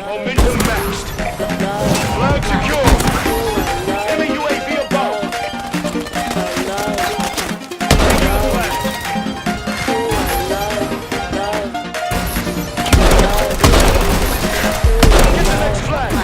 Momentum maxed. Flag secure. Enemy UAV above. Get the next flag.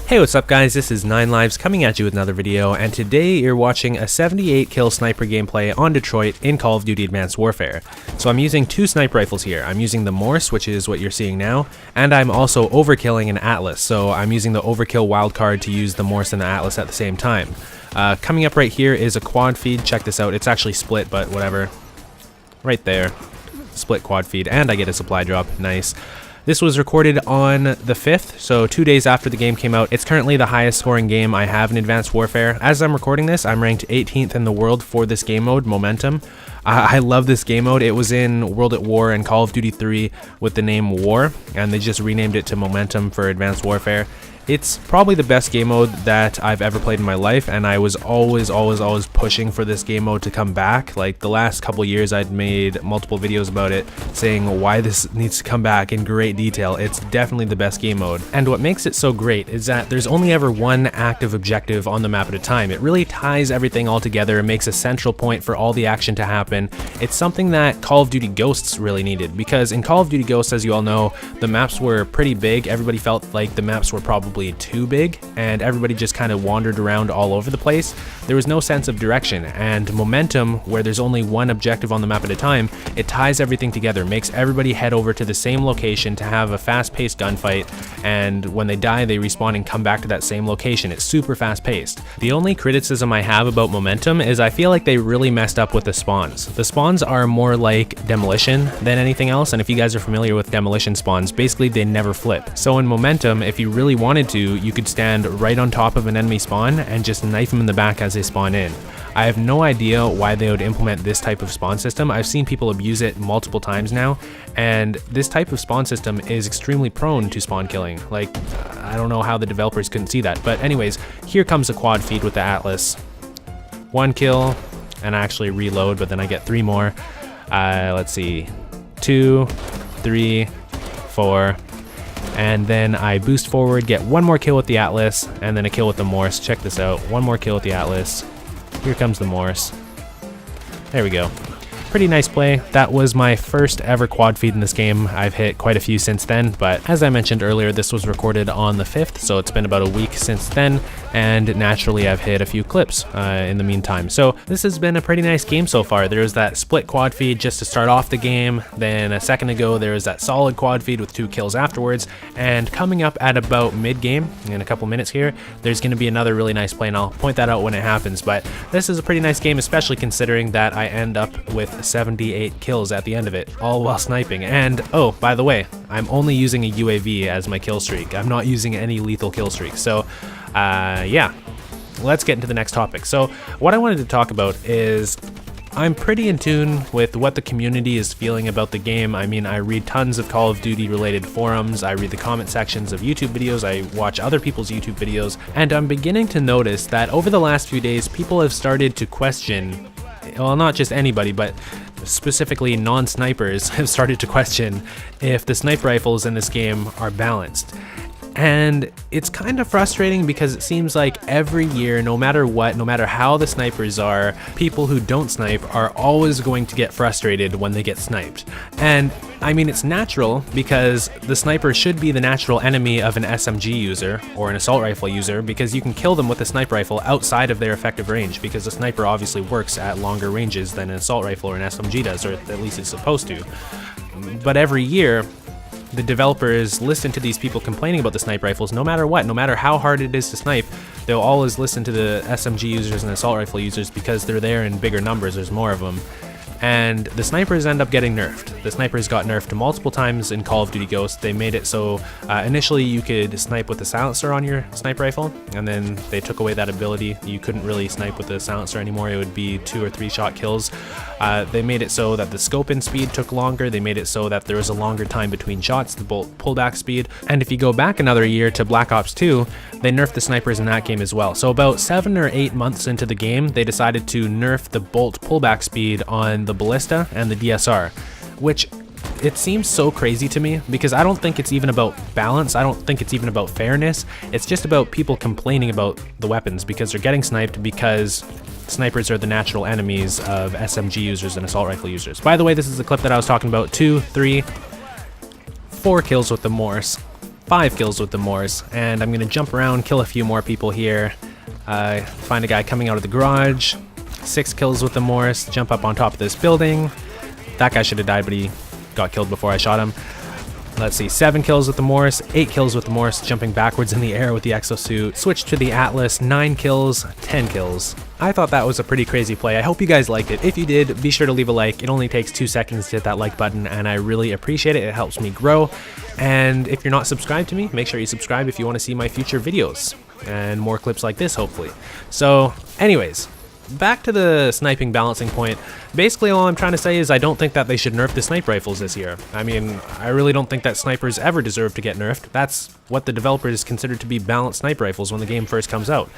Hey, what's up guys, this is 9Lives coming at you with another video, and today you're watching a 78 kill sniper gameplay on Detroit in Call of Duty Advanced Warfare. So I'm using two sniper rifles here. I'm using the Morse, which is what you're seeing now, and I'm also overkilling an Atlas, so I'm using the overkill wildcard to use the Morse and the Atlas at the same time. Coming up right here is a quad feed. Check this out, it's actually split, but whatever. Right there, split quad feed, and I get a supply drop, nice. This was recorded on the 5th, so 2 days after the game came out. It's currently the highest scoring game I have in Advanced Warfare. As I'm recording this, I'm ranked 18th in the world for this game mode, Momentum. I love this game mode. It was in World at War and Call of Duty 3 with the name War, and they just renamed it to Momentum for Advanced Warfare. It's probably the best game mode that I've ever played in my life, and I was always pushing for this game mode to come back. Like the last couple years, I'd made multiple videos about it, saying why this needs to come back in great detail. It's definitely the best game mode. And what makes it so great is that there's only ever one active objective on the map at a time. It really ties everything all together and makes a central point for all the action to happen. It's something that Call of Duty Ghosts really needed, because in Call of Duty Ghosts, as you all know, the maps were pretty big. Everybody felt like the maps were probably too big, and everybody just kind of wandered around all over the place. There was no sense of direction, and Momentum, where there's only one objective on the map at a time, it ties everything together, makes everybody head over to the same location to have a fast-paced gunfight, and when they die they respawn and come back to that same location. It's super fast-paced. The only criticism I have about Momentum is I feel like they really messed up with the spawns. The spawns are more like Demolition than anything else, and if you guys are familiar with Demolition spawns, basically they never flip. So in Momentum, if you really wanted to, you could stand right on top of an enemy spawn and just knife them in the back as they spawn in. I have no idea why they would implement this type of spawn system. I've seen people abuse it multiple times now, and this type of spawn system is extremely prone to spawn killing. Like, I don't know how the developers couldn't see that. But anyways, here comes a quad feed with the Atlas. One kill, and I actually reload, but then I get 3 more. Let's see, 2, 3, 4. And then I boost forward, get 1 more kill with the Atlas, and then a kill with the Morse. Check this out, 1 more kill with the Atlas. Here comes the Morse. There we go. Pretty nice play. That was my first ever quad feed in this game. I've hit quite a few since then, but as I mentioned earlier, this was recorded on the 5th, so it's been about a week since then, and naturally I've hit a few clips in the meantime. So this has been a pretty nice game so far. There's that split quad feed just to start off the game, then a second ago there was that solid quad feed with 2 kills afterwards, and coming up at about mid-game, in a couple minutes here, there's going to be another really nice play, and I'll point that out when it happens. But this is a pretty nice game, especially considering that I end up with 78 kills at the end of it, all while sniping. And oh, by the way, I'm only using a UAV as my kill streak. I'm not using any lethal kill streaks. So yeah, let's get into the next topic. So what I wanted to talk about is I'm pretty in tune with what the community is feeling about the game. I mean, I read tons of Call of Duty related forums, I read the comment sections of YouTube videos, I watch other people's YouTube videos, and I'm beginning to notice that over the last few days, people have started to question, well, not just anybody, but specifically non-snipers have started to question if the sniper rifles in this game are balanced. And it's kind of frustrating because it seems like every year, no matter what, no matter how the snipers are, people who don't snipe are always going to get frustrated when they get sniped. And I mean, it's natural because the sniper should be the natural enemy of an SMG user or an assault rifle user, because you can kill them with a sniper rifle outside of their effective range, because the sniper obviously works at longer ranges than an assault rifle or an SMG does, or at least it's supposed to. But every year, the developers listen to these people complaining about the sniper rifles no matter what, no matter how hard it is to snipe. They'll always listen to the SMG users and assault rifle users because they're there in bigger numbers, there's more of them. and the snipers end up getting nerfed. The snipers got nerfed multiple times in Call of Duty Ghosts. They made it so initially you could snipe with a silencer on your sniper rifle, and then they took away that ability. You couldn't really snipe with the silencer anymore. It would be 2 or 3 shot kills. They made it so that the scope in speed took longer. They made it so that there was a longer time between shots, the bolt pullback speed. And if you go back another year to Black Ops 2, they nerfed the snipers in that game as well. So about 7 or 8 months into the game, they decided to nerf the bolt pullback speed on the ballista and the DSR, which it seems so crazy to me because I don't think it's even about balance. I don't think it's even about fairness. It's just about people complaining about the weapons because they're getting sniped because snipers are the natural enemies of SMG users and assault rifle users. By the way, this is the clip that I was talking about. 2, 3, 4 kills with the Morse, 5 kills with the Morse, and I'm gonna jump around, kill a few more people here. Find a guy coming out of the garage. 6 kills with the Morse, jump up on top of this building. That guy should have died, but he got killed before I shot him. Let's see, 7 kills with the Morse, 8 kills with the Morse, jumping backwards in the air with the exosuit. Switch to the Atlas, 9 kills, 10 kills. I thought that was a pretty crazy play. I hope you guys liked it. If you did, be sure to leave a like. It only takes 2 seconds to hit that like button, and I really appreciate it. It helps me grow. And if you're not subscribed to me, make sure you subscribe if you want to see my future videos and more clips like this, hopefully. So anyways, back to the sniping balancing point. Basically all I'm trying to say is I don't think that they should nerf the sniper rifles this year. I mean, I really don't think that snipers ever deserve to get nerfed. That's what the developers considered to be balanced sniper rifles when the game first comes out.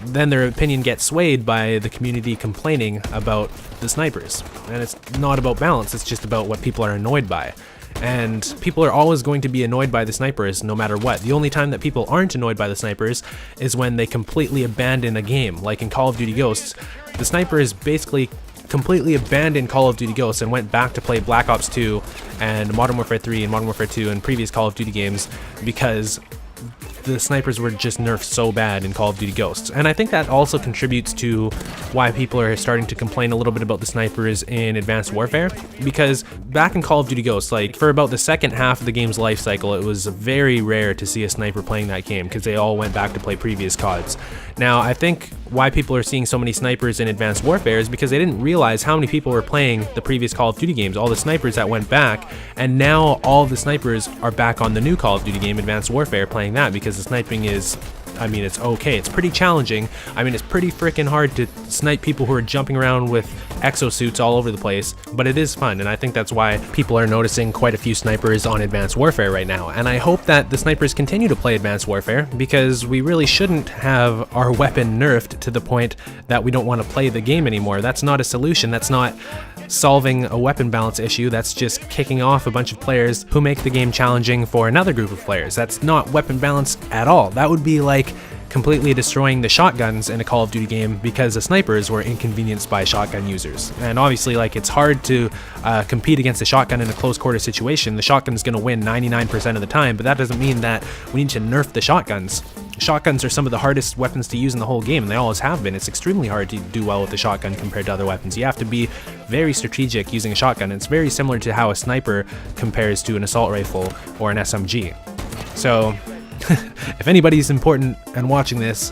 Then their opinion gets swayed by the community complaining about the snipers. And it's not about balance, it's just about what people are annoyed by. And people are always going to be annoyed by the snipers no matter what. The only time that people aren't annoyed by the snipers is when they completely abandon a game. Like in Call of Duty Ghosts, the snipers basically completely abandoned Call of Duty Ghosts and went back to play Black Ops 2 and Modern Warfare 3 and Modern Warfare 2 and previous Call of Duty games because the snipers were just nerfed so bad in Call of Duty Ghosts. And I think that also contributes to why people are starting to complain a little bit about the snipers in Advanced Warfare, because back in Call of Duty Ghosts, like for about the second half of the game's life cycle, it was very rare to see a sniper playing that game because they all went back to play previous CODs. Now, I think why people are seeing so many snipers in Advanced Warfare is because they didn't realize how many people were playing the previous Call of Duty games, all the snipers that went back, and now all the snipers are back on the new Call of Duty game, Advanced Warfare, playing that because the sniping is, I mean, it's okay. It's pretty challenging. I mean, it's pretty freaking hard to snipe people who are jumping around with exosuits all over the place, but it is fun, and I think that's why people are noticing quite a few snipers on Advanced Warfare right now. And I hope that the snipers continue to play Advanced Warfare, because we really shouldn't have our weapon nerfed to the point that we don't want to play the game anymore. That's not a solution. That's not solving a weapon balance issue. That's just kicking off a bunch of players who make the game challenging for another group of players. That's not weapon balance at all. That would be like completely destroying the shotguns in a Call of Duty game because the snipers were inconvenienced by shotgun users. And obviously, like, it's hard to compete against a shotgun in a close quarter situation. The shotgun's going to win 99% of the time, but that doesn't mean that we need to nerf the shotguns. Shotguns are some of the hardest weapons to use in the whole game, and they always have been. It's extremely hard to do well with a shotgun compared to other weapons. You have to be very strategic using a shotgun. It's very similar to how a sniper compares to an assault rifle or an SMG. So if anybody's important and watching this,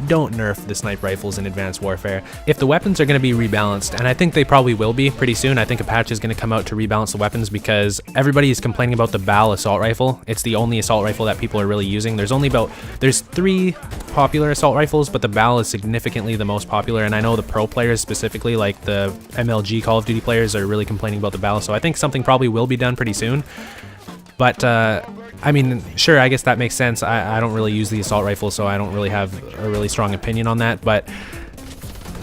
don't nerf the sniper rifles in Advanced Warfare. If the weapons are going to be rebalanced, and I think they probably will be pretty soon, I think a patch is going to come out to rebalance the weapons because everybody is complaining about the BAL assault rifle. It's the only assault rifle that people are really using. There's 3 popular assault rifles, but the BAL is significantly the most popular, and I know the pro players specifically, like the MLG Call of Duty players, are really complaining about the BAL, so I think something probably will be done pretty soon. But I mean, sure, I guess that makes sense. I don't really use the assault rifle, so I don't really have a really strong opinion on that, but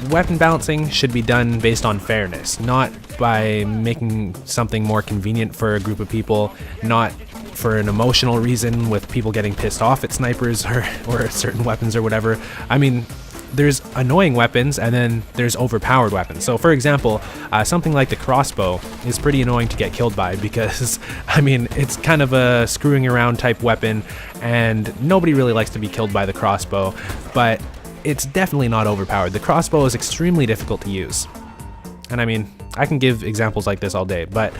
weapon balancing should be done based on fairness, not by making something more convenient for a group of people, not for an emotional reason with people getting pissed off at snipers or certain weapons or whatever. I mean, there's annoying weapons and then there's overpowered weapons. So for example, something like the crossbow is pretty annoying to get killed by because, I mean, it's kind of a screwing around type weapon and nobody really likes to be killed by the crossbow, but it's definitely not overpowered. The crossbow is extremely difficult to use. And I mean, I can give examples like this all day, but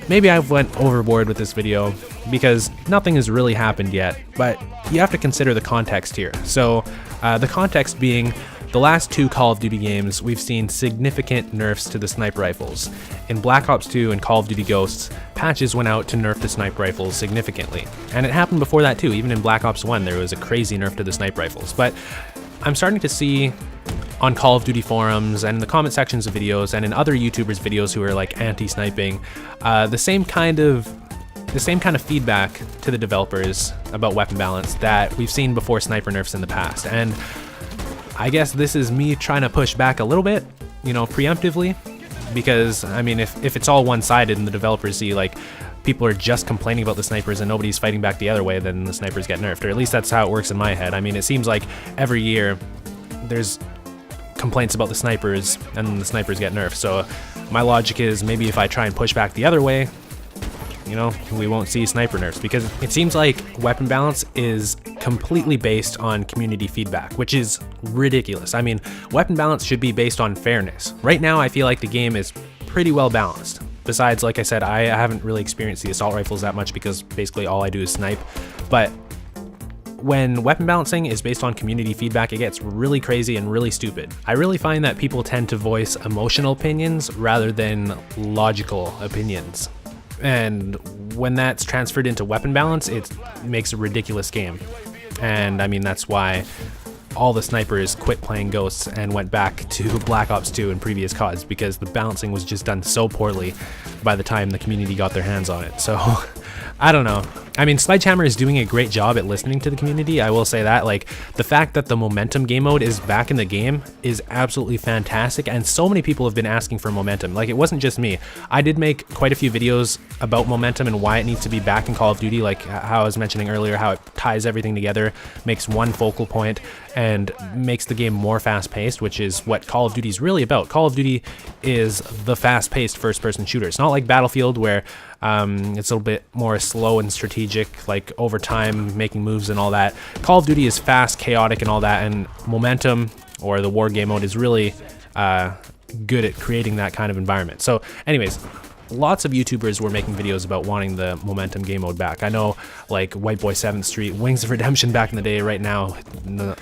maybe I've went overboard with this video because nothing has really happened yet, but you have to consider the context here. So the context being the last 2 Call of Duty games, we've seen significant nerfs to the sniper rifles. In Black Ops 2 and Call of Duty Ghosts, patches went out to nerf the sniper rifles significantly. And it happened before that too. Even in Black Ops 1, there was a crazy nerf to the sniper rifles. But I'm starting to see on Call of Duty forums and in the comment sections of videos and in other YouTubers' videos who are like anti-sniping, the same kind of feedback to the developers about weapon balance that we've seen before sniper nerfs in the past. And I guess this is me trying to push back a little bit, preemptively, because I mean, if it's all one-sided and the developers see like people are just complaining about the snipers and nobody's fighting back the other way, then the snipers get nerfed, or at least that's how it works in my head. I mean, it seems like every year there's complaints about the snipers and the snipers get nerfed. So my logic is maybe if I try and push back the other way, we won't see sniper nerfs, because it seems like weapon balance is completely based on community feedback, which is ridiculous. I mean, weapon balance should be based on fairness. Right now, I feel like the game is pretty well balanced. Besides, like I said, I haven't really experienced the assault rifles that much because basically all I do is snipe. But when weapon balancing is based on community feedback, it gets really crazy and really stupid. I really find that people tend to voice emotional opinions rather than logical opinions. And when that's transferred into weapon balance, it makes a ridiculous game. And I mean, that's why all the snipers quit playing Ghosts and went back to Black Ops 2 and previous CODs, because the balancing was just done so poorly by the time the community got their hands on it. So I don't know. I mean, Sledgehammer is doing a great job at listening to the community, I will say that. Like, the fact that the momentum game mode is back in the game is absolutely fantastic, and so many people have been asking for momentum. Like, it wasn't just me. I did make quite a few videos about momentum and why it needs to be back in Call of Duty, like how I was mentioning earlier, how it ties everything together, makes one focal point, and makes the game more fast-paced, which is what Call of Duty is really about. Call of Duty is the fast-paced first-person shooter. It's not like Battlefield, where it's a little bit more slow and strategic, like over time, making moves and all that. Call of Duty is fast, chaotic, and all that, and momentum, or the war game mode, is really good at creating that kind of environment. So anyways, lots of YouTubers were making videos about wanting the momentum game mode back. I know, like White Boy 7th Street, Wings of Redemption back in the day. Right now,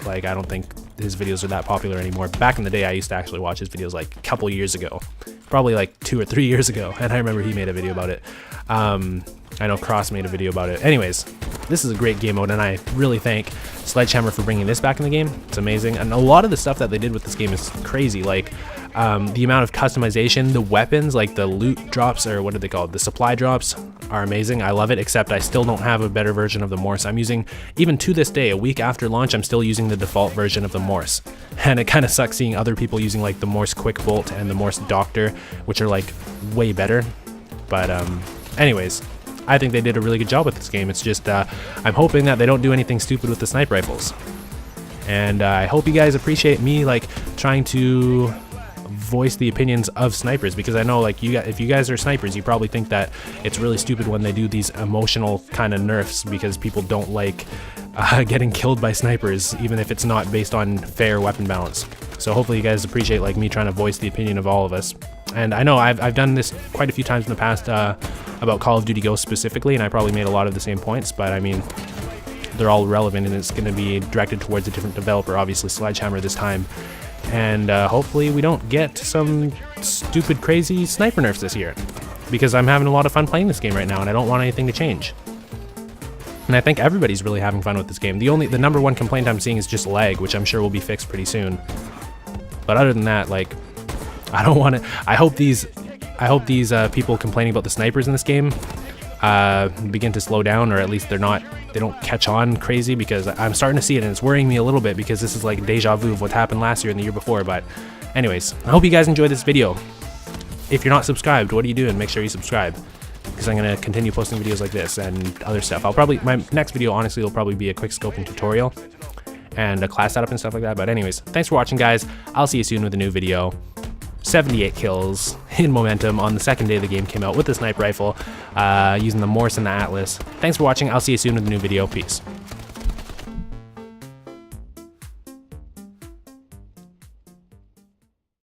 like, I don't think his videos are that popular anymore. Back in the day, I used to actually watch his videos like a couple years ago, probably like 2 or 3 years ago, and I remember he made a video about it. I know Cross made a video about it. Anyways, this is a great game mode, and I really thank Sledgehammer for bringing this back in the game. It's amazing, and a lot of the stuff that they did with this game is crazy. Like, the amount of customization, the weapons, like the loot drops, or what are they called? The supply drops are amazing. I love it, except I still don't have a better version of the Morse. I'm using, even to this day, a week after launch, I'm still using the default version of the Morse. And it kind of sucks seeing other people using like the Morse Quick Bolt and the Morse Doctor, which are like way better. But anyways, I think they did a really good job with this game. It's just, I'm hoping that they don't do anything stupid with the sniper rifles. And I hope you guys appreciate me like trying to voice the opinions of snipers, because I know, like, if you guys are snipers, you probably think that it's really stupid when they do these emotional kind of nerfs, because people don't like getting killed by snipers, even if it's not based on fair weapon balance. So hopefully you guys appreciate like me trying to voice the opinion of all of us. And I know I've done this quite a few times in the past about Call of Duty Ghosts specifically, and I probably made a lot of the same points, but I mean, they're all relevant, and it's going to be directed towards a different developer, obviously Sledgehammer this time. And hopefully we don't get some stupid, crazy sniper nerfs this year, because I'm having a lot of fun playing this game right now, and I don't want anything to change. And I think everybody's really having fun with this game. The number one complaint I'm seeing is just lag, which I'm sure will be fixed pretty soon. But other than that, like, I don't want to. I hope these people complaining about the snipers in this game begin to slow down, or at least they don't catch on crazy, because I'm starting to see it and it's worrying me a little bit, because this is like deja vu of what happened last year and the year before. But anyways, I hope you guys enjoyed this video. If you're not subscribed, what are you doing? Make sure you subscribe, because I'm going to continue posting videos like this and other stuff. My next video, honestly, will probably be a quick scoping tutorial and a class setup and stuff like that. But anyways, thanks for watching, guys. I'll see you soon with a new video. 78 kills in Momentum on the second day the game came out with the sniper rifle, using the Morse and the Atlas. Thanks for watching. I'll see you soon with a new video. Peace.